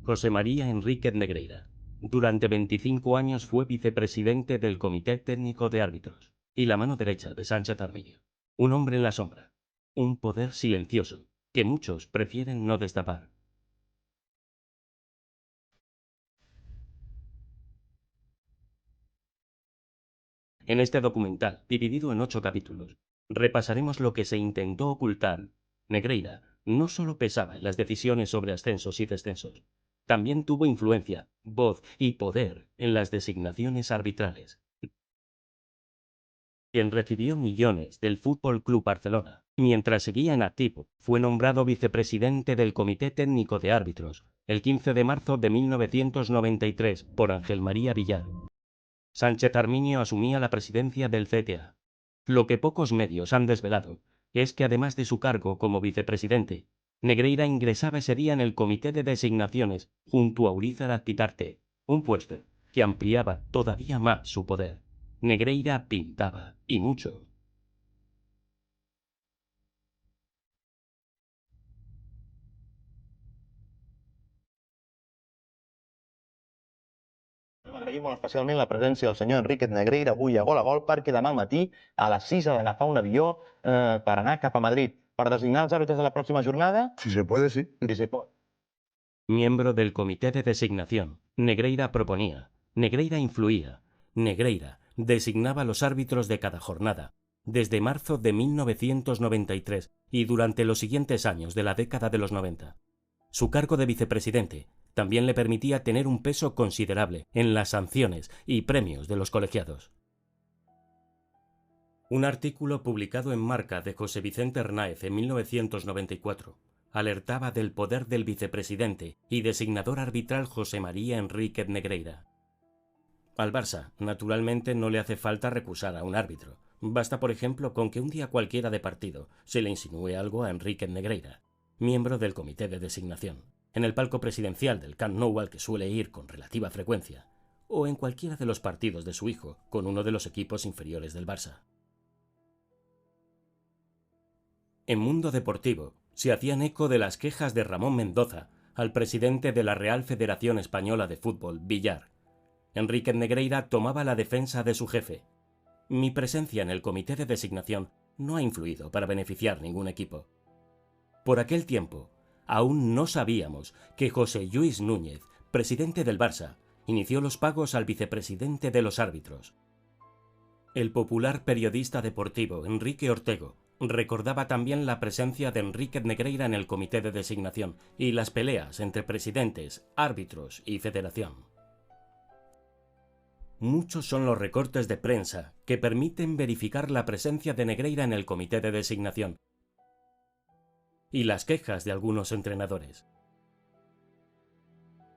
José María Enríquez Negreira. Durante 25 años fue vicepresidente del Comité Técnico de Árbitros y la mano derecha de Sánchez Arminio. Un hombre en la sombra. Un poder silencioso que muchos prefieren no destapar. En este documental, dividido en 8 capítulos, repasaremos lo que se intentó ocultar. Negreira no solo pesaba en las decisiones sobre ascensos y descensos, también tuvo influencia, voz y poder en las designaciones arbitrales. Quien recibió millones del Fútbol Club Barcelona, mientras seguía en activo, fue nombrado vicepresidente del Comité Técnico de Árbitros el 15 de marzo de 1993 por Ángel María Villar. Sánchez Arminio asumía la presidencia del CTA. Lo que pocos medios han desvelado es que además de su cargo como vicepresidente, Negreira ingresaba ese día en el comité de designaciones junto a Urízar Azpitarte, un puesto que ampliaba todavía más su poder. Negreira pintaba, y mucho. Agraïm molt especialment la presència del senyor Enríquez Negreira avui a Gol a Gol perquè demà al matí a les 6 ha d'agafar un avió per anar cap a Madrid per designar els àrbitres de la pròxima jornada. Si se puede, sí. Si se pot. Miembro del comité de designación, Negreira proponía, Negreira influía, Negreira designaba los árbitros de cada jornada, desde marzo de 1993 y durante los siguientes años de la década de los 90. Su cargo de vicepresidente también le permitía tener un peso considerable en las sanciones y premios de los colegiados. Un artículo publicado en Marca de José Vicente Hernáez en 1994 alertaba del poder del vicepresidente y designador arbitral José María Enríquez Negreira. Al Barça, naturalmente, no le hace falta recusar a un árbitro. Basta, por ejemplo, con que un día cualquiera de partido se le insinúe algo a Enríquez Negreira, miembro del comité de designación, en el palco presidencial del Camp Nou al que suele ir con relativa frecuencia, o en cualquiera de los partidos de su hijo con uno de los equipos inferiores del Barça. En Mundo Deportivo se hacían eco de las quejas de Ramón Mendoza al presidente de la Real Federación Española de Fútbol, Villar. Enríquez Negreira tomaba la defensa de su jefe. Mi presencia en el comité de designación no ha influido para beneficiar ningún equipo. Por aquel tiempo, aún no sabíamos que José Lluís Núñez, presidente del Barça, inició los pagos al vicepresidente de los árbitros. El popular periodista deportivo Enrique Ortego recordaba también la presencia de Enríquez Negreira en el comité de designación y las peleas entre presidentes, árbitros y federación. Muchos son los recortes de prensa que permiten verificar la presencia de Negreira en el comité de designación y las quejas de algunos entrenadores.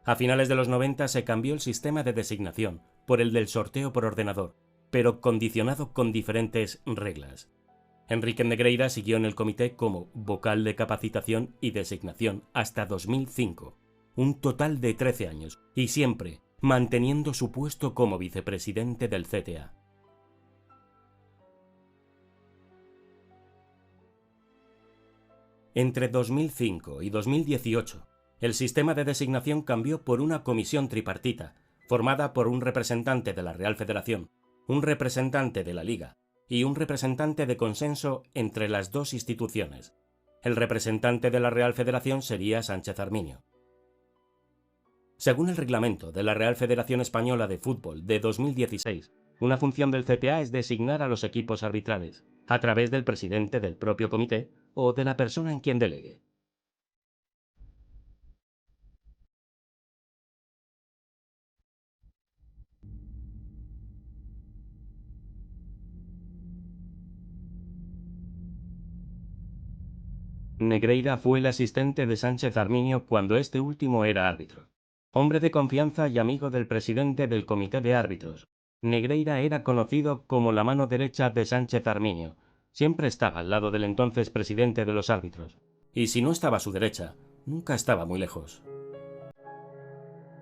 A finales de los 90 se cambió el sistema de designación por el del sorteo por ordenador, pero condicionado con diferentes reglas. Enríquez Negreira siguió en el comité como vocal de capacitación y designación hasta 2005, un total de 13 años, y siempre manteniendo su puesto como vicepresidente del CTA. Entre 2005 y 2018, el sistema de designación cambió por una comisión tripartita, formada por un representante de la Real Federación, un representante de la Liga y un representante de consenso entre las dos instituciones. El representante de la Real Federación sería Sánchez Arminio. Según el reglamento de la Real Federación Española de Fútbol de 2016, una función del CTA es designar a los equipos arbitrales, a través del presidente del propio comité o de la persona en quien delegue. Negreira fue el asistente de Sánchez Arminio cuando este último era árbitro. Hombre de confianza y amigo del presidente del comité de árbitros, Negreira era conocido como la mano derecha de Sánchez Arminio. Siempre estaba al lado del entonces presidente de los árbitros. Y si no estaba a su derecha, nunca estaba muy lejos.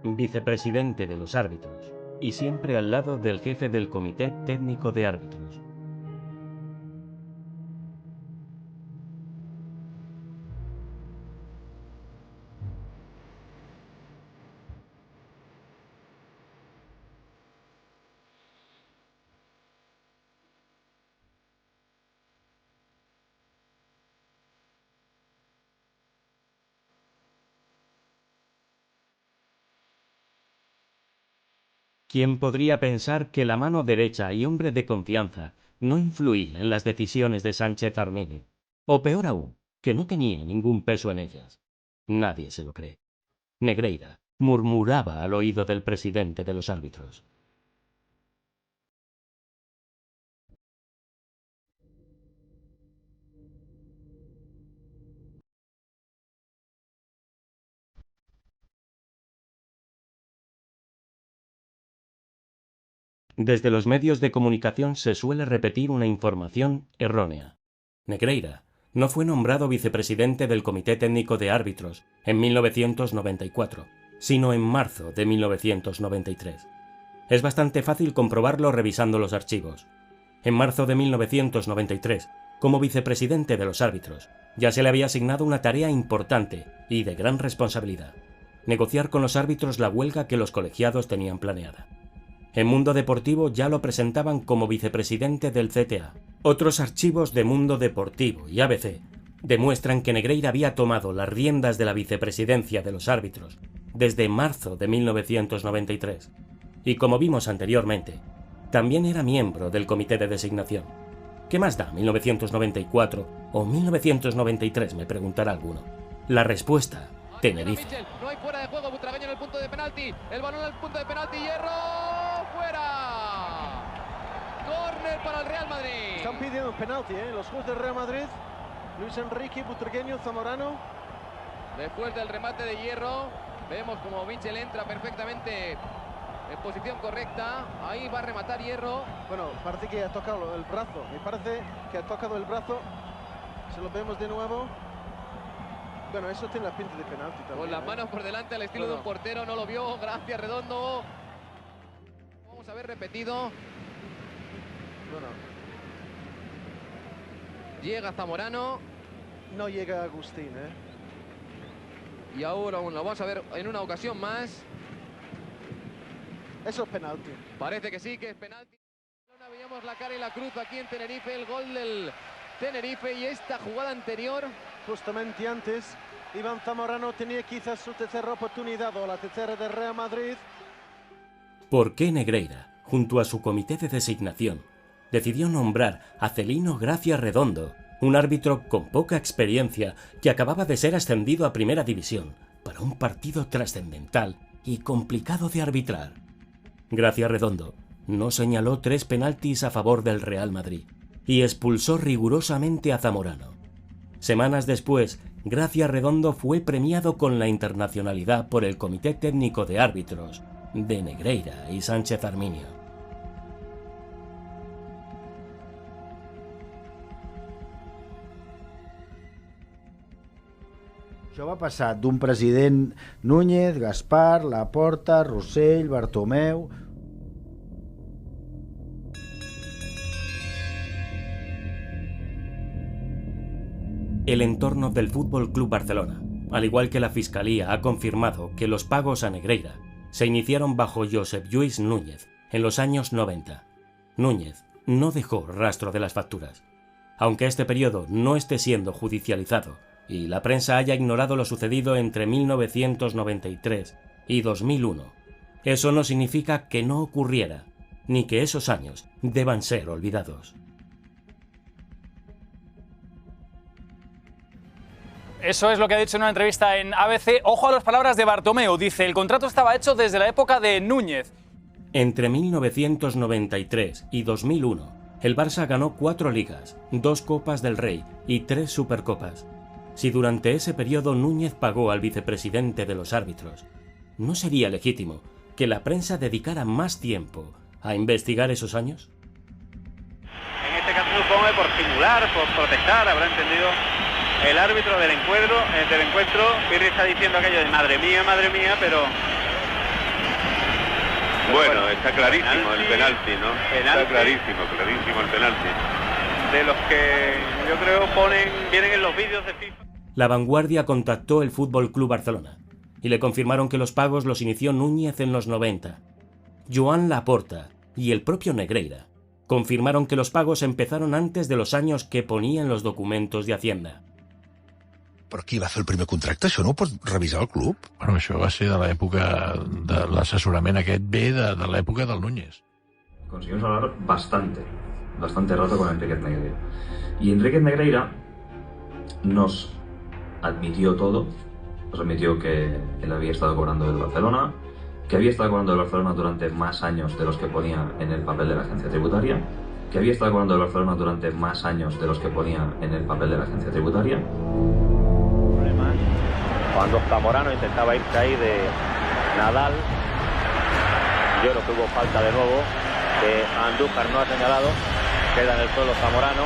Vicepresidente de los árbitros. Y siempre al lado del jefe del comité técnico de árbitros. ¿Quién podría pensar que la mano derecha y hombre de confianza no influía en las decisiones de Sánchez Armini? O peor aún, que no tenía ningún peso en ellas. Nadie se lo cree. Negreira murmuraba al oído del presidente de los árbitros. Desde los medios de comunicación se suele repetir una información errónea. Negreira no fue nombrado vicepresidente del Comité Técnico de Árbitros en 1994, sino en marzo de 1993. Es bastante fácil comprobarlo revisando los archivos. En marzo de 1993, como vicepresidente de los árbitros, ya se le había asignado una tarea importante y de gran responsabilidad: negociar con los árbitros la huelga que los colegiados tenían planeada. En Mundo Deportivo ya lo presentaban como vicepresidente del CTA. Otros archivos de Mundo Deportivo y ABC demuestran que Negreira había tomado las riendas de la vicepresidencia de los árbitros desde marzo de 1993. Y como vimos anteriormente, también era miembro del comité de designación. ¿Qué más da 1994 o 1993?, me preguntará alguno. La respuesta: Tenerife. No hay fuera de juego, Butragueño en el punto de penalti. El balón al punto de penalti, Hierro, fuera. Córner para el Real Madrid. Están pidiendo penalti, los jugadores del Real Madrid. Luis Enrique, Butragueño, Zamorano. Después del remate de Hierro, vemos como Mitchell entra perfectamente en posición correcta. Ahí va a rematar Hierro. Bueno, parece que ha tocado el brazo. Me parece que ha tocado el brazo. Se lo vemos de nuevo. Bueno, eso tiene la pinta de penalti también. Con las manos por delante al estilo de un portero, no lo vio. Gracias, Redondo. Vamos a ver repetido. Bueno, llega Zamorano. no llega Agustín, Y ahora aún lo vamos a ver en una ocasión más. Eso es penalti. Parece que sí, que es penalti. Veíamos la cara y la cruz aquí en Tenerife, el gol del Tenerife y esta jugada anterior. Justamente antes, Iván Zamorano tenía quizás su tercera oportunidad o la tercera de Real Madrid. ¿Por qué Negreira, junto a su comité de designación, decidió nombrar a Celino Gracia Redondo, un árbitro con poca experiencia que acababa de ser ascendido a Primera División, para un partido trascendental y complicado de arbitrar? Gracia Redondo no señaló 3 penaltis a favor del Real Madrid y expulsó rigurosamente a Zamorano. Semanas después, Gracia Redondo fue premiado con la internacionalidad por el Comité Técnico de Árbitros de Negreira y Sánchez Arminio. Això va passar d'un president Núñez, Gaspar, Laporta, Rossell, Bartomeu... El entorno del Fútbol Club Barcelona, al igual que la Fiscalía, ha confirmado que los pagos a Negreira se iniciaron bajo Josep Lluís Núñez en los años 90. Núñez no dejó rastro de las facturas. Aunque este periodo no esté siendo judicializado y la prensa haya ignorado lo sucedido entre 1993 y 2001, eso no significa que no ocurriera, ni que esos años deban ser olvidados. Eso es lo que ha dicho en una entrevista en ABC. Ojo a las palabras de Bartomeu. Dice, el contrato estaba hecho desde la época de Núñez. Entre 1993 y 2001, el Barça ganó 4 ligas, 2 Copas del Rey y 3 Supercopas. Si durante ese periodo Núñez pagó al vicepresidente de los árbitros, ¿no sería legítimo que la prensa dedicara más tiempo a investigar esos años? En este caso supongo que por simular, por protestar, habrá entendido el árbitro del encuentro. Pirri está diciendo aquello de madre mía, pero... Bueno, está clarísimo el penalti, ¿no? Está clarísimo el penalti. De los que yo creo vienen en los vídeos de FIFA. La Vanguardia contactó el Fútbol Club Barcelona y le confirmaron que los pagos los inició Núñez en los 90. Joan Laporta y el propio Negreira confirmaron que los pagos empezaron antes de los años que ponía en los documentos de Hacienda. Però qui va fer el primer contracte? Això no ho pot revisar el club? Bueno, això va ser de l'època de l'assessorament aquest ve de l'època del Núñez. Conseguimos hablar bastante rato con Enriquez Negreira. Y Enriquez Negreira nos admitió todo. Nos admitió que él había estado cobrando del Barcelona, que había estado cobrando del Barcelona durante más años de los que ponía en el papel de la agencia tributaria, que había estado cobrando del Barcelona durante más años de los que ponía en el papel de la agencia tributaria. Cuando Zamorano intentaba irse ahí de Nadal, yo creo que hubo falta de nuevo, que Andújar no ha señalado, queda en el suelo Zamorano.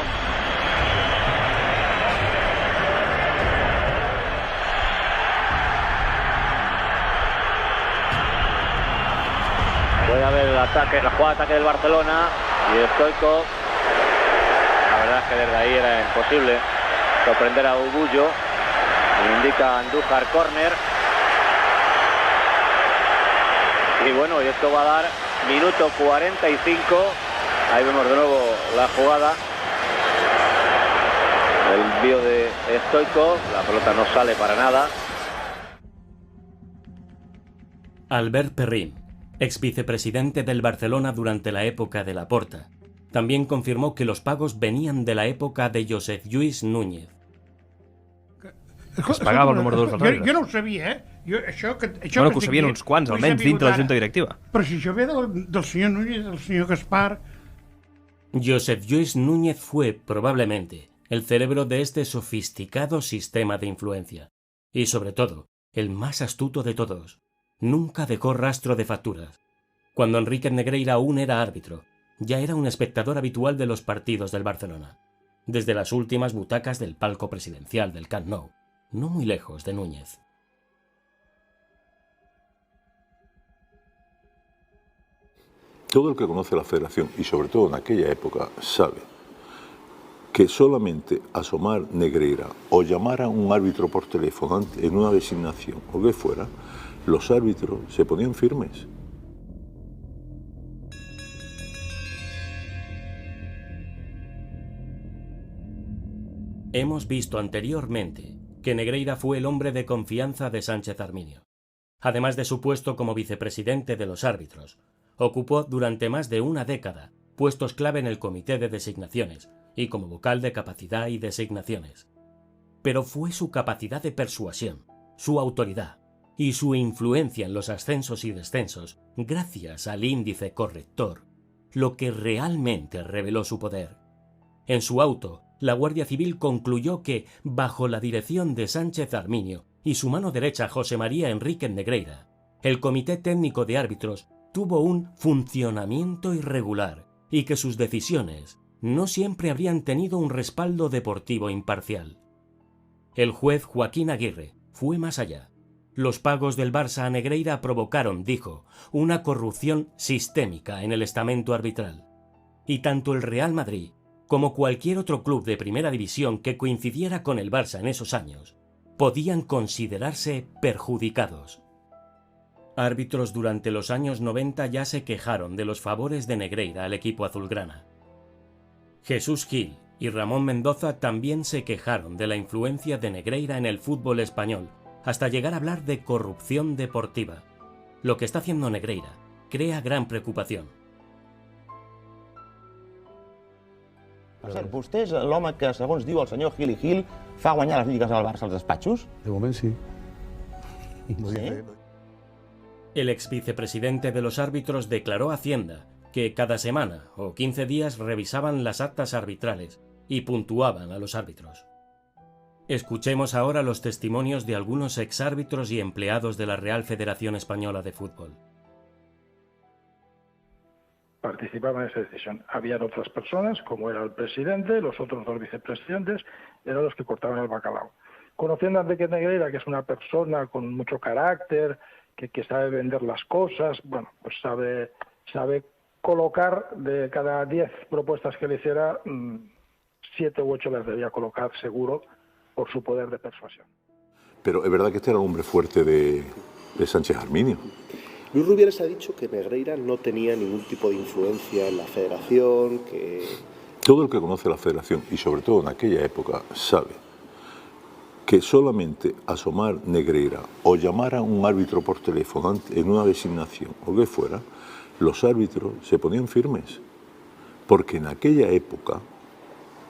Puede haber el ataque, la jugada de ataque del Barcelona y Stoichkov. La verdad es que desde ahí era imposible sorprender a Ubullo. Indica Andújar córner. Y bueno, y esto va a dar minuto 45. Ahí vemos de nuevo la jugada. El envío de Stoichkov. La pelota no sale para nada. Albert Perrin, ex vicepresidente del Barcelona durante la época de Laporta, también confirmó que los pagos venían de la época de Josep Lluís Núñez. Es pagava el número 2 dels àrbitres. Jo no ho sabia, Això que ho sabien uns quants, almenys, dintre la Junta Directiva. Però si això ve del senyor Núñez, del senyor Gaspar... Josep Lluís Núñez fue, probablemente, el cerebro de este sofisticado sistema de influencia. Y, sobre todo, el más astuto de todos. Nunca dejó rastro de facturas. Cuando Enriquez Negreira aún era árbitro, ya era un espectador habitual de los partidos del Barcelona. Desde las últimas butacas del palco presidencial del Camp Nou. No muy lejos de Núñez. Todo el que conoce la Federación, y sobre todo en aquella época, sabe que solamente asomar Negreira o llamar a un árbitro por teléfono en una designación o que fuera, los árbitros se ponían firmes. Hemos visto anteriormente que Negreira fue el hombre de confianza de Sánchez Arminio. Además de su puesto como vicepresidente de los árbitros, ocupó durante más de una década puestos clave en el comité de designaciones y como vocal de capacidad y designaciones. Pero fue su capacidad de persuasión, su autoridad y su influencia en los ascensos y descensos, gracias al índice corrector, lo que realmente reveló su poder. En su auto, la Guardia Civil concluyó que, bajo la dirección de Sánchez Arminio y su mano derecha José María Enríquez Negreira, el Comité Técnico de Árbitros tuvo un funcionamiento irregular y que sus decisiones no siempre habrían tenido un respaldo deportivo imparcial. El juez Joaquín Aguirre fue más allá. Los pagos del Barça a Negreira provocaron, dijo, una corrupción sistémica en el estamento arbitral. Y tanto el Real Madrid como cualquier otro club de primera división que coincidiera con el Barça en esos años, podían considerarse perjudicados. Árbitros durante los años 90 ya se quejaron de los favores de Negreira al equipo azulgrana. Jesús Gil y Ramón Mendoza también se quejaron de la influencia de Negreira en el fútbol español, hasta llegar a hablar de corrupción deportiva. Lo que está haciendo Negreira crea gran preocupación. Per cert, vostè és l'home que, segons diu el senyor Gil i Gil, fa guanyar les lligues al Barça als despatxos? De moment sí. ¿Sí? El ex vicepresidente de los árbitros declaró a Hacienda que cada semana o 15 días revisaban las actas arbitrales y puntuaban a los árbitros. Escuchemos ahora los testimonios de algunos exárbitros y empleados de la Real Federación Española de Fútbol. Participaban en esa decisión. Habían otras personas, como era el presidente, los otros dos vicepresidentes, eran los que cortaban el bacalao. Conociendo a Enriquez Negreira, que es una persona con mucho carácter, que sabe vender las cosas, bueno, pues sabe colocar de cada 10 propuestas que le hiciera, 7 u 8 las debía colocar seguro por su poder de persuasión. Pero es verdad que este era un hombre fuerte de Sánchez Arminio. Luis Rubiales ha dicho que Negreira no tenía ningún tipo de influencia en la federación, que... Todo el que conoce la Federación, y sobre todo en aquella época, sabe que solamente asomar Negreira o llamar a un árbitro por teléfono en una designación o lo que fuera, los árbitros se ponían firmes. Porque en aquella época,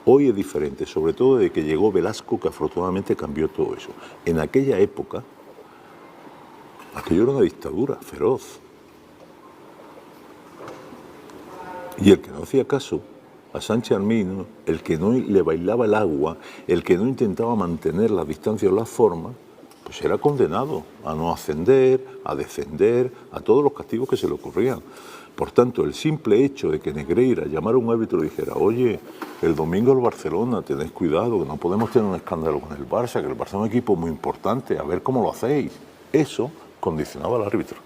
hoy es diferente, sobre todo desde que llegó Velasco, que afortunadamente cambió todo eso. En aquella época, aquello era una dictadura feroz. Y el que no hacía caso a Sánchez Arminio, el que no le bailaba el agua, el que no intentaba mantener la distancia o la forma, pues era condenado a no ascender, a descender, a todos los castigos que se le ocurrían. Por tanto, el simple hecho de que Negreira llamara a un árbitro y dijera, oye, el domingo el Barcelona, tened cuidado, que no podemos tener un escándalo con el Barça, que el Barça es un equipo muy importante, a ver cómo lo hacéis. Eso condicionaba al árbitro.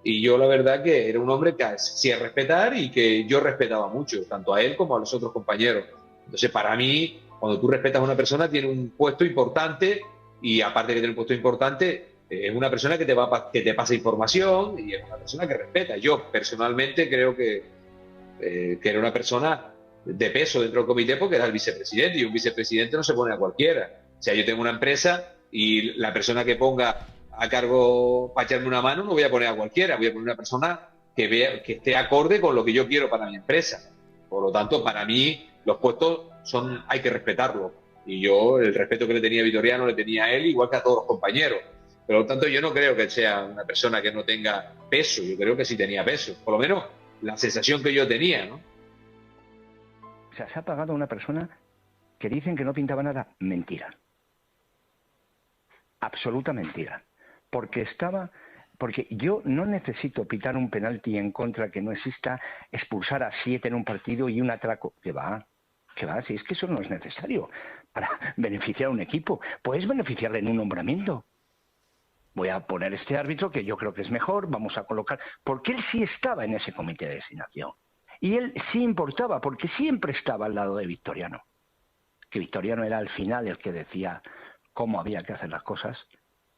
Y yo la verdad que era un hombre que hacía respetar y que yo respetaba mucho, tanto a él como a los otros compañeros. Entonces, para mí, cuando tú respetas a una persona, tiene un puesto importante y aparte de que tiene un puesto importante, es una persona que te pasa información y es una persona que respeta. Yo personalmente creo que era una persona de peso dentro del comité porque era el vicepresidente y un vicepresidente no se pone a cualquiera. O sea, yo tengo una empresa y la persona que ponga a cargo para echarme una mano no voy a poner a cualquiera, voy a poner una persona que esté acorde con lo que yo quiero para mi empresa. Por lo tanto, para mí los puestos hay que respetarlos. Y yo el respeto que le tenía a Vitoriano le tenía a él igual que a todos los compañeros. Por lo tanto, yo no creo que sea una persona que no tenga peso, yo creo que sí tenía peso. Por lo menos la sensación que yo tenía, ¿no? O sea, se ha pagado a una persona que dicen que no pintaba nada. Mentira. Absoluta mentira. Porque yo no necesito pitar un penalti en contra que no exista, expulsar a 7 en un partido y un atraco. Que va, si es que eso no es necesario para beneficiar a un equipo. Puedes beneficiarle en un nombramiento. Voy a poner este árbitro que yo creo que es mejor, vamos a colocar... Porque él sí estaba en ese comité de designación. Y él sí importaba, porque siempre estaba al lado de Vitoriano. Que Vitoriano era al final el que decía cómo había que hacer las cosas,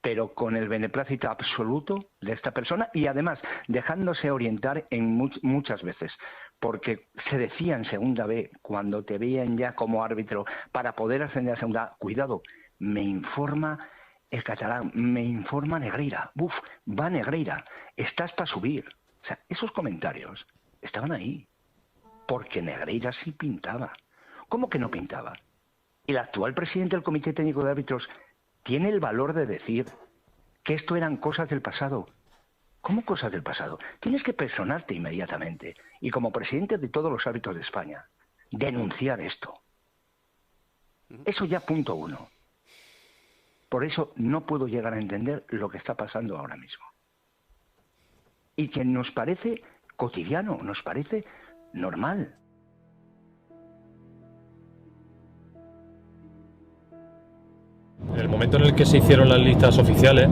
pero con el beneplácito absoluto de esta persona y además dejándose orientar en muchas veces. Porque se decía en segunda B, cuando te veían ya como árbitro, para poder ascender a segunda, cuidado, me informa... El catalán, me informa Negreira. Uf, va Negreira. Estás para subir. O sea, esos comentarios estaban ahí. Porque Negreira sí pintaba. ¿Cómo que no pintaba? El actual presidente del Comité Técnico de Árbitros tiene el valor de decir que esto eran cosas del pasado. ¿Cómo cosas del pasado? Tienes que personarte inmediatamente. Y como presidente de todos los árbitros de España, denunciar esto. Eso ya punto uno. Por eso no puedo llegar a entender lo que está pasando ahora mismo. Y que nos parece cotidiano, nos parece normal. En el momento en el que se hicieron las listas oficiales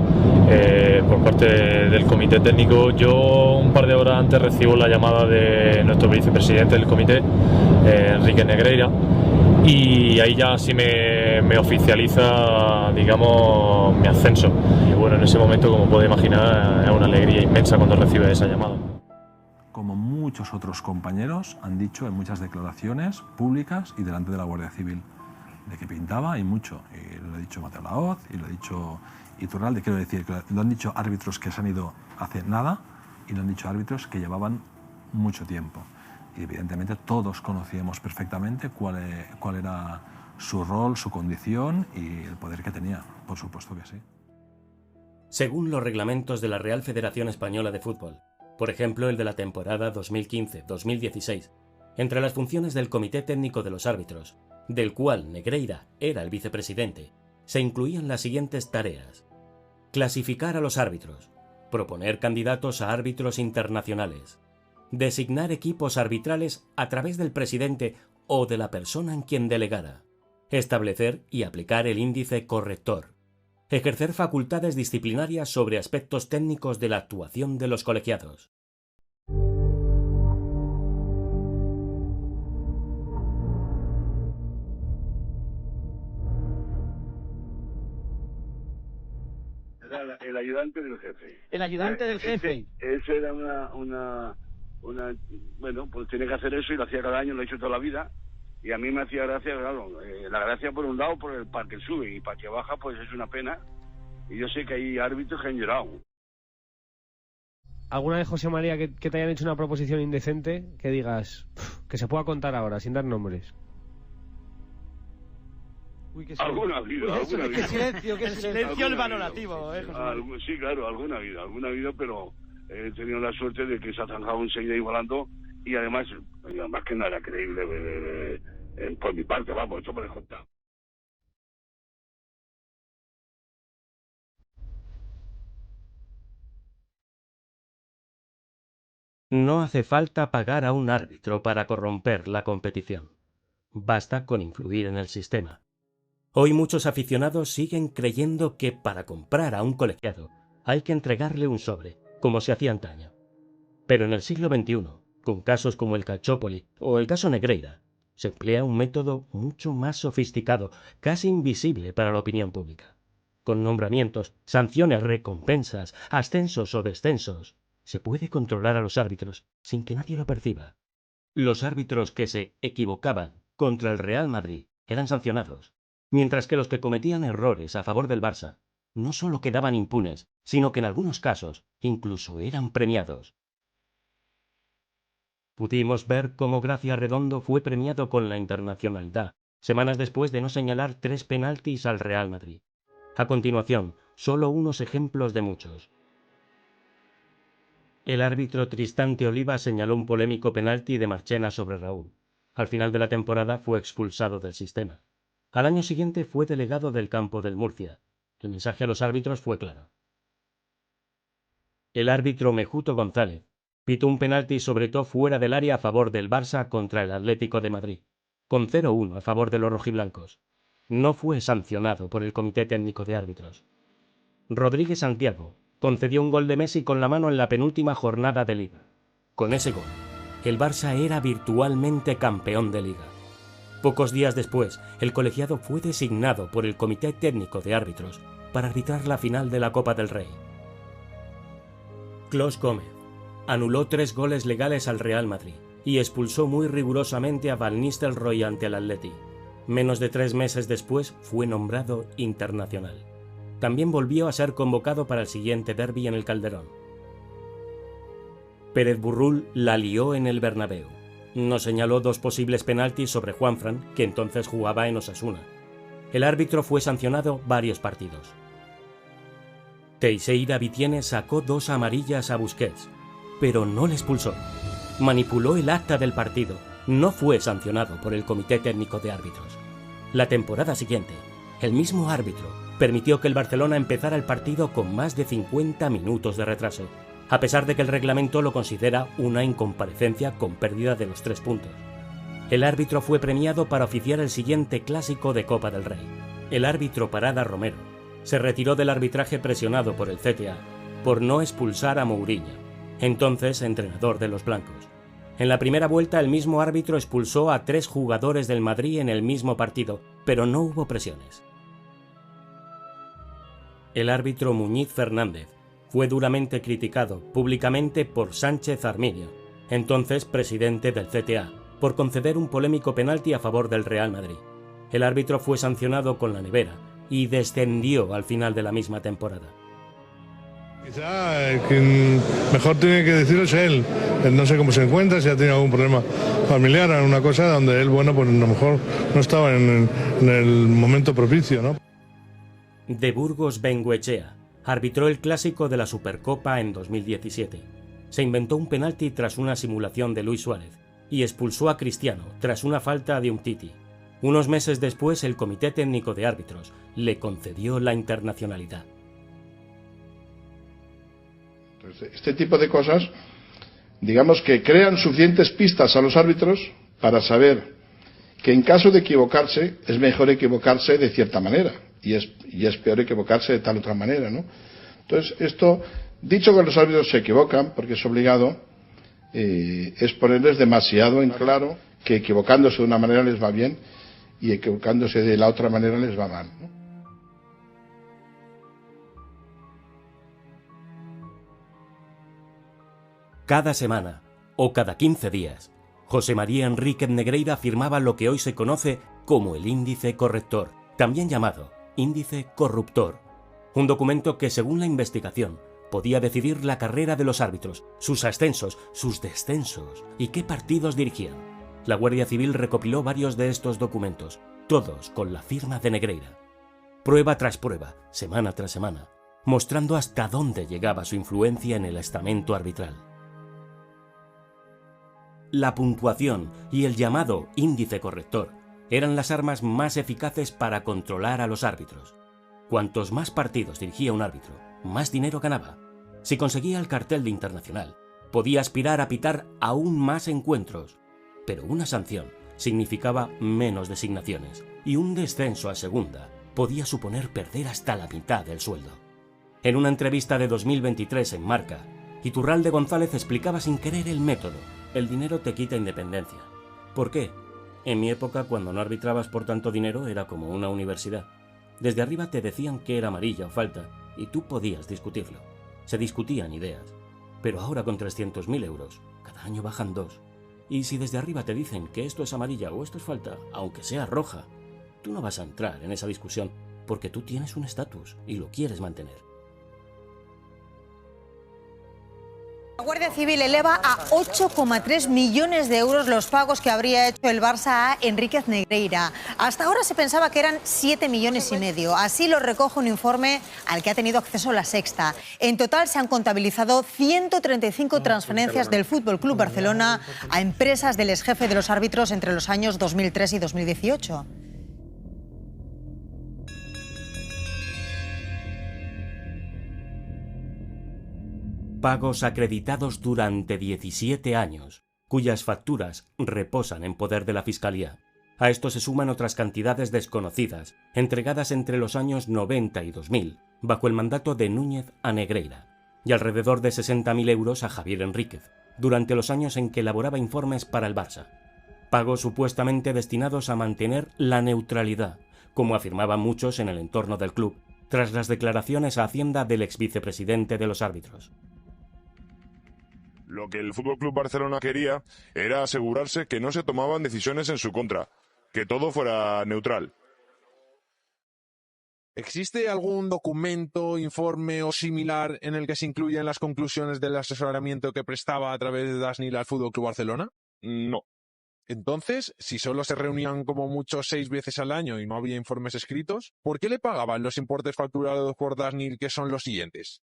por parte del comité técnico, yo un par de horas antes recibo la llamada de nuestro vicepresidente del comité, Enrique Negreira, y ahí ya sí me oficializa, digamos, mi ascenso. Y bueno, en ese momento, como puede imaginar, es una alegría inmensa cuando recibe esa llamada. Como muchos otros compañeros han dicho en muchas declaraciones públicas y delante de la Guardia Civil, de que pintaba y mucho. Y lo ha dicho Mateo Laoz y lo ha dicho Iturralde. Quiero decir que lo han dicho árbitros que se han ido hace nada y lo han dicho árbitros que llevaban mucho tiempo. Y evidentemente todos conocíamos perfectamente cuál era su rol, su condición y el poder que tenía, por supuesto que sí. Según los reglamentos de la Real Federación Española de Fútbol, por ejemplo el de la temporada 2015-2016, entre las funciones del Comité Técnico de los Árbitros, del cual Negreira era el vicepresidente, se incluían las siguientes tareas: clasificar a los árbitros, proponer candidatos a árbitros internacionales, designar equipos arbitrales a través del presidente o de la persona en quien delegara, establecer y aplicar el índice corrector, ejercer facultades disciplinarias sobre aspectos técnicos de la actuación de los colegiados. Era el ayudante del jefe. El ayudante del jefe. Ese era bueno, pues tiene que hacer eso y lo hacía cada año, lo ha hecho toda la vida. y a mí me hacía gracia, claro, la gracia por un lado para que sube y para que baja pues es una pena, y yo sé que hay árbitros que han llorado. ¿Alguna vez, José María, que te hayan hecho una proposición indecente que digas, que se pueda contar ahora, sin dar nombres? Uy, alguna ha habido, alguna ha habido. Qué silencio, qué silencio el valorativo, José María. Sí, claro, alguna ha habido, pero he tenido la suerte de que se ha zanjado enseguida igualando, y además que no era creíble por mi parte, vamos, esto me lo he contado. No hace falta pagar a un árbitro para corromper la competición. Basta con influir en el sistema. Hoy muchos aficionados siguen creyendo que para comprar a un colegiado hay que entregarle un sobre, como se hacía antaño. Pero en el siglo XXI, con casos como el Calciopoli o el caso Negreira, se emplea un método mucho más sofisticado, casi invisible para la opinión pública. Con nombramientos, sanciones, recompensas, ascensos o descensos, se puede controlar a los árbitros sin que nadie lo perciba. Los árbitros que se equivocaban contra el Real Madrid eran sancionados, mientras que los que cometían errores a favor del Barça no solo quedaban impunes, sino que en algunos casos incluso eran premiados. Pudimos ver cómo Gracia Redondo fue premiado con la internacionalidad, semanas después de no señalar 3 penaltis al Real Madrid. A continuación, solo unos ejemplos de muchos. El árbitro Tristante Oliva señaló un polémico penalti de Marchena sobre Raúl. Al final de la temporada fue expulsado del sistema. Al año siguiente fue delegado del campo del Murcia. El mensaje a los árbitros fue claro. El árbitro Mejuto González pitó un penalti sobre todo fuera del área a favor del Barça contra el Atlético de Madrid, con 0-1 a favor de los rojiblancos. No fue sancionado por el Comité Técnico de Árbitros. Rodríguez Santiago concedió un gol de Messi con la mano en la penúltima jornada de Liga. Con ese gol, el Barça era virtualmente campeón de Liga. Pocos días después, el colegiado fue designado por el Comité Técnico de Árbitros para arbitrar la final de la Copa del Rey. Clos Gómez anuló 3 goles legales al Real Madrid y expulsó muy rigurosamente a Van Nistelrooy ante el Atleti. Menos de 3 meses después fue nombrado internacional. También volvió a ser convocado para el siguiente derbi en el Calderón. Pérez Burrul la lió en el Bernabéu. No señaló 2 posibles penaltis sobre Juanfran, que entonces jugaba en Osasuna. El árbitro fue sancionado varios partidos. Teixeira Vitiene sacó 2 amarillas a Busquets, pero no le expulsó. Manipuló el acta del partido. No fue sancionado por el Comité Técnico de Árbitros. La temporada siguiente, el mismo árbitro permitió que el Barcelona empezara el partido con más de 50 minutos de retraso, a pesar de que el reglamento lo considera una incomparecencia con pérdida de los 3 puntos. El árbitro fue premiado para oficiar el siguiente clásico de Copa del Rey. El árbitro Parada Romero se retiró del arbitraje presionado por el CTA por no expulsar a Mourinho, entonces entrenador de los blancos. En la primera vuelta el mismo árbitro expulsó a 3 jugadores del Madrid en el mismo partido, pero no hubo presiones. El árbitro Muñiz Fernández fue duramente criticado públicamente por Sánchez Arminio, entonces presidente del CTA, por conceder un polémico penalti a favor del Real Madrid. El árbitro fue sancionado con la nevera y descendió al final de la misma temporada. Quizá quien mejor tiene que decirlo es él. No sé cómo se encuentra, si ha tenido algún problema familiar, alguna cosa donde él, bueno, pues a lo mejor no estaba en el momento propicio, ¿no? De Burgos Bengoechea arbitró el clásico de la Supercopa en 2017. Se inventó un penalti tras una simulación de Luis Suárez y expulsó a Cristiano tras una falta de Umtiti. Unos meses después, el Comité Técnico de Árbitros le concedió la internacionalidad. Entonces, este tipo de cosas, digamos que crean suficientes pistas a los árbitros para saber que en caso de equivocarse, es mejor equivocarse de cierta manera y es peor equivocarse de tal otra manera, ¿no? Entonces, esto, dicho que los árbitros se equivocan, porque es obligado, es ponerles demasiado en claro que equivocándose de una manera les va bien y equivocándose de la otra manera les va mal, ¿no? Cada semana, o cada 15 días, José María Enríquez Negreira firmaba lo que hoy se conoce como el índice corrector, también llamado índice corruptor. Un documento que, según la investigación, podía decidir la carrera de los árbitros, sus ascensos, sus descensos y qué partidos dirigían. La Guardia Civil recopiló varios de estos documentos, todos con la firma de Negreira. Prueba tras prueba, semana tras semana, mostrando hasta dónde llegaba su influencia en el estamento arbitral. La puntuación y el llamado índice corrector eran las armas más eficaces para controlar a los árbitros. Cuantos más partidos dirigía un árbitro, más dinero ganaba. Si conseguía el cartel de internacional, podía aspirar a pitar aún más encuentros, pero una sanción significaba menos designaciones y un descenso a segunda podía suponer perder hasta la mitad del sueldo. En una entrevista de 2023 en Marca, Iturralde González explicaba sin querer el método. El dinero te quita independencia. ¿Por qué? En mi época, cuando no arbitrabas por tanto dinero, era como una universidad. Desde arriba te decían que era amarilla o falta, y tú podías discutirlo. Se discutían ideas. Pero ahora con 300.000 euros, cada año bajan 2. Y si desde arriba te dicen que esto es amarilla o esto es falta, aunque sea roja, tú no vas a entrar en esa discusión porque tú tienes un estatus y lo quieres mantener. La Guardia Civil eleva a 8,3 millones de euros los pagos que habría hecho el Barça a Enríquez Negreira. Hasta ahora se pensaba que eran 7,5 millones. Así lo recoge un informe al que ha tenido acceso La Sexta. En total se han contabilizado 135 transferencias del Fútbol Club Barcelona a empresas del exjefe de los árbitros entre los años 2003 y 2018. Pagos acreditados durante 17 años, cuyas facturas reposan en poder de la Fiscalía. A esto se suman otras cantidades desconocidas, entregadas entre los años 90 y 2000, bajo el mandato de Núñez a Negreira, y alrededor de 60.000 euros a Javier Enríquez, durante los años en que elaboraba informes para el Barça. Pagos supuestamente destinados a mantener la neutralidad, como afirmaban muchos en el entorno del club, tras las declaraciones a Hacienda del exvicepresidente de los árbitros. Lo que el FC Barcelona quería era asegurarse que no se tomaban decisiones en su contra, que todo fuera neutral. ¿Existe algún documento, informe o similar en el que se incluyan las conclusiones del asesoramiento que prestaba a través de Dasnil al FC Barcelona? No. Entonces, si solo se reunían como mucho 6 veces al año y no había informes escritos, ¿por qué le pagaban los importes facturados por Dasnil, que son los siguientes?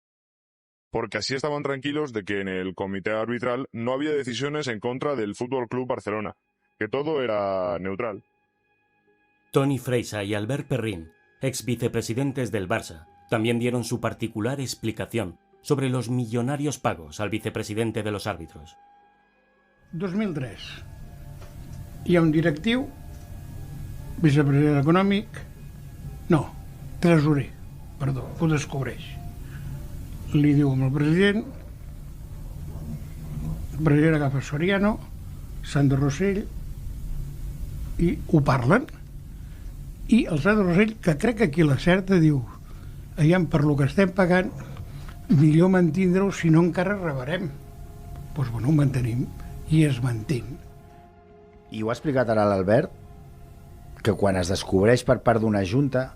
Porque así estaban tranquilos de que en el comité arbitral no había decisiones en contra del FC Barcelona, que todo era neutral. Toni Freixa y Albert Perrin, ex vicepresidentes del Barça, también dieron su particular explicación sobre los millonarios pagos al vicepresidente de los árbitros. 2003. Hi ha un directiu, vicepresident econòmic, no, tresorer, perdó, ho descobreix. Li diu al president, el president agafa Soriano, Sandro Rosell, i ho parlen, i el Sandro Rosell, que crec que aquí l'acerta, diu, aviam, per lo que estem pagant, millor mantindre-ho, si no encara rebarem. Doncs bueno, ho mantenim, i es mantén. I ho ha explicat ara l'Albert, que quan es descobreix per part d'una junta,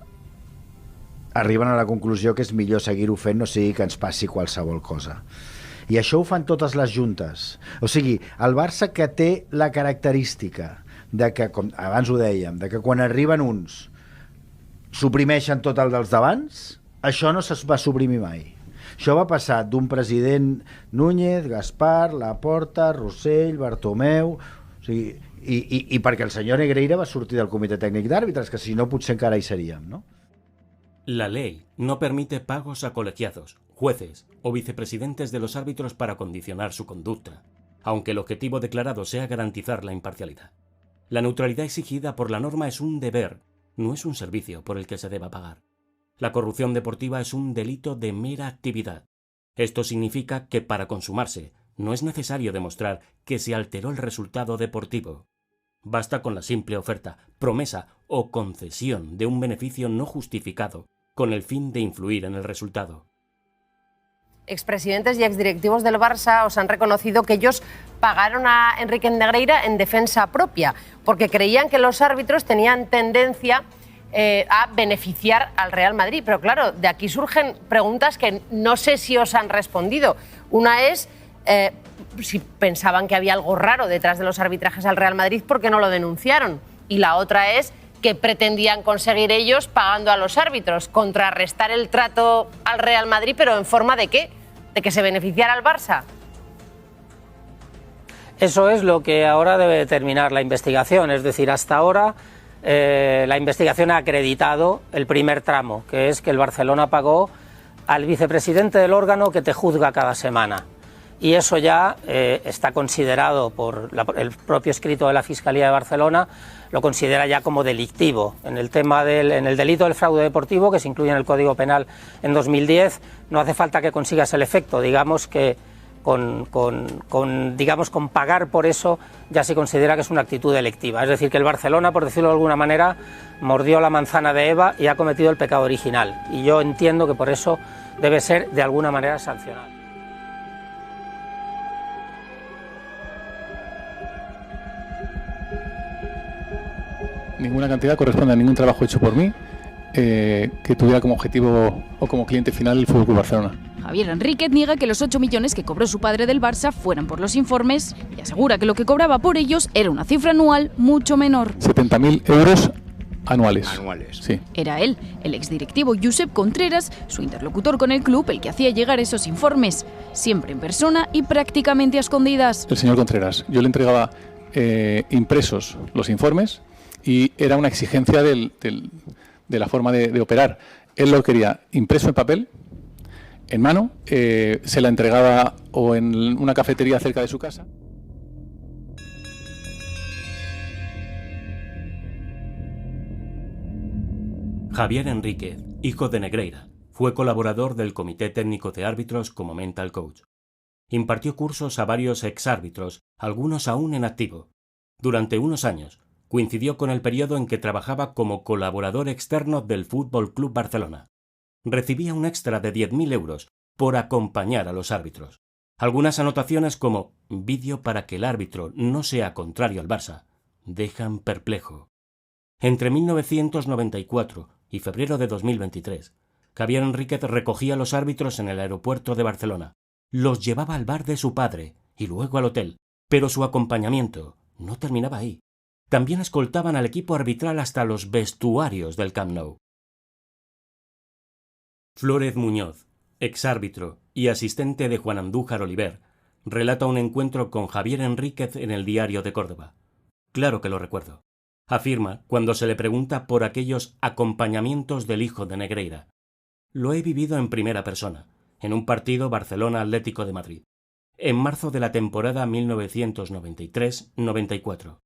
arriben a la conclusió que és millor seguir-ho fent, no sigui que ens passi qualsevol cosa. I això ho fan totes les juntes. O sigui, el Barça, que té la característica de que, com abans ho dèiem, de que quan arriben uns suprimeixen tot el dels d'abans, això no es va suprimir mai. Això va passar d'un president Núñez, Gaspar, Laporta, Rossell, Bartomeu... O sigui, i perquè el senyor Negreira va sortir del comitè tècnic d'àrbitres, que si no potser encara hi seríem, no? La ley no permite pagos a colegiados, jueces o vicepresidentes de los árbitros para condicionar su conducta, aunque el objetivo declarado sea garantizar la imparcialidad. La neutralidad exigida por la norma es un deber, no es un servicio por el que se deba pagar. La corrupción deportiva es un delito de mera actividad. Esto significa que para consumarse no es necesario demostrar que se alteró el resultado deportivo. Basta con la simple oferta, promesa o concesión de un beneficio no justificado con el fin de influir en el resultado. Expresidentes y exdirectivos del Barça os han reconocido que ellos pagaron a Enríquez Negreira en defensa propia, porque creían que los árbitros tenían tendencia a beneficiar al Real Madrid. Pero claro, de aquí surgen preguntas que no sé si os han respondido. Una es si pensaban que había algo raro detrás de los arbitrajes al Real Madrid, ¿por qué no lo denunciaron? Y la otra es qué pretendían conseguir ellos pagando a los árbitros, contrarrestar el trato al Real Madrid, pero ¿en forma de qué? ¿De que se beneficiara al Barça? Eso es lo que ahora debe determinar la investigación, es decir, hasta ahora la investigación ha acreditado el primer tramo, que es que el Barcelona pagó al vicepresidente del órgano que te juzga cada semana. Y eso ya está considerado por el propio escrito de la Fiscalía de Barcelona, lo considera ya como delictivo. En el tema en el delito del fraude deportivo, que se incluye en el Código Penal en 2010, no hace falta que consigas el efecto, digamos que con pagar por eso ya se considera que es una actitud delictiva. Es decir, que el Barcelona, por decirlo de alguna manera, mordió la manzana de Eva y ha cometido el pecado original. Y yo entiendo que por eso debe ser de alguna manera sancionado. Ninguna cantidad corresponde a ningún trabajo hecho por mí que tuviera como objetivo o como cliente final el FC Barcelona. Javier Enríquez niega que los 8 millones que cobró su padre del Barça fueran por los informes y asegura que lo que cobraba por ellos era una cifra anual mucho menor. 70.000 euros anuales. Sí. Era él, el exdirectivo Josep Contreras, su interlocutor con el club, el que hacía llegar esos informes, siempre en persona y prácticamente a escondidas. El señor Contreras. Yo le entregaba impresos los informes y era una exigencia de la forma de operar. Él lo quería impreso en papel, en mano, se la entregaba o en una cafetería cerca de su casa. Javier Enríquez, hijo de Negreira, fue colaborador del Comité Técnico de Árbitros como mental coach. Impartió cursos a varios exárbitros, algunos aún en activo. Durante unos años, coincidió con el periodo en que trabajaba como colaborador externo del Fútbol Club Barcelona. Recibía un extra de 10.000 euros por acompañar a los árbitros. Algunas anotaciones como vídeo para que el árbitro no sea contrario al Barça dejan perplejo. Entre 1994 y febrero de 2023, Javier Enríquez recogía a los árbitros en el aeropuerto de Barcelona, los llevaba al bar de su padre y luego al hotel, pero su acompañamiento no terminaba ahí. También escoltaban al equipo arbitral hasta los vestuarios del Camp Nou. Flórez Muñoz, exárbitro y asistente de Juan Andújar Oliver, relata un encuentro con Javier Enríquez en el Diario de Córdoba. Claro que lo recuerdo. Afirma cuando se le pregunta por aquellos acompañamientos del hijo de Negreira. Lo he vivido en primera persona, en un partido Barcelona-Atlético de Madrid, en marzo de la temporada 1993-94.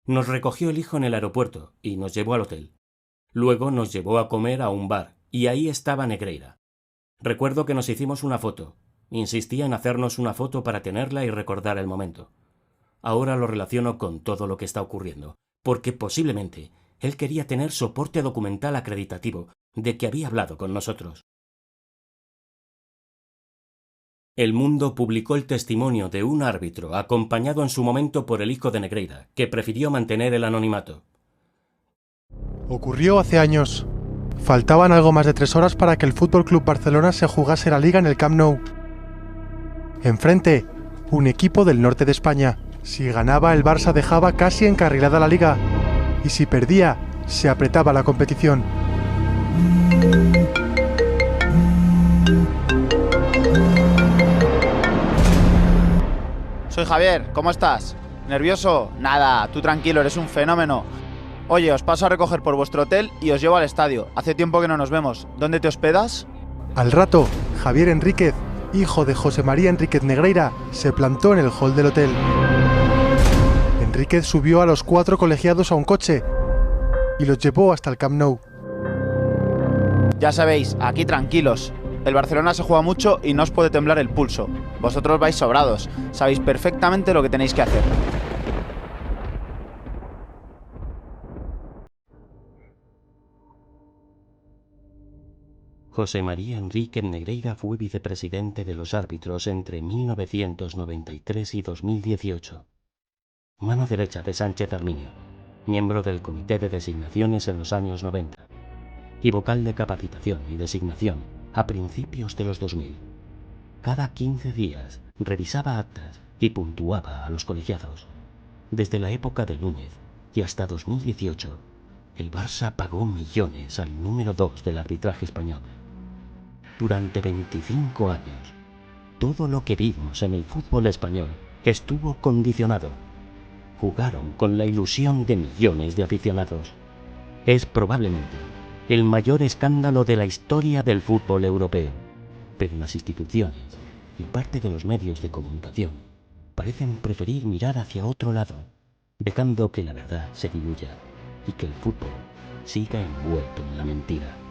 Nos recogió el hijo en el aeropuerto y nos llevó al hotel. Luego nos llevó a comer a un bar y ahí estaba Negreira. Recuerdo que nos hicimos una foto. Insistía en hacernos una foto para tenerla y recordar el momento. Ahora lo relaciono con todo lo que está ocurriendo, porque posiblemente él quería tener soporte documental acreditativo de que había hablado con nosotros. El Mundo publicó el testimonio de un árbitro acompañado en su momento por el hijo de Negreira, que prefirió mantener el anonimato. Ocurrió hace años. Faltaban algo más de 3 horas para que el FC Barcelona se jugase la Liga en el Camp Nou. Enfrente, un equipo del norte de España. Si ganaba, el Barça dejaba casi encarrilada la Liga. Y si perdía, se apretaba la competición. Soy Javier, ¿cómo estás? ¿Nervioso? Nada, tú tranquilo, eres un fenómeno. Oye, os paso a recoger por vuestro hotel y os llevo al estadio. Hace tiempo que no nos vemos. ¿Dónde te hospedas? Al rato, Javier Enríquez, hijo de José María Enríquez Negreira, se plantó en el hall del hotel. Enríquez subió a los 4 colegiados a un coche y los llevó hasta el Camp Nou. Ya sabéis, aquí tranquilos. El Barcelona se juega mucho y no os puede temblar el pulso. Vosotros vais sobrados, sabéis perfectamente lo que tenéis que hacer. José María Enríquez Negreira fue vicepresidente de los árbitros entre 1993 y 2018. Mano derecha de Sánchez Arminio, miembro del Comité de Designaciones en los años 90 y vocal de capacitación y designación a principios de los 2000. Cada 15 días revisaba actas y puntuaba a los colegiados. Desde la época de Núñez y hasta 2018, el Barça pagó millones al número 2 del arbitraje español. Durante 25 años, todo lo que vimos en el fútbol español estuvo condicionado. Jugaron con la ilusión de millones de aficionados. Es probablemente el mayor escándalo de la historia del fútbol europeo. Pero las instituciones y parte de los medios de comunicación parecen preferir mirar hacia otro lado, dejando que la verdad se diluya y que el fútbol siga envuelto en la mentira.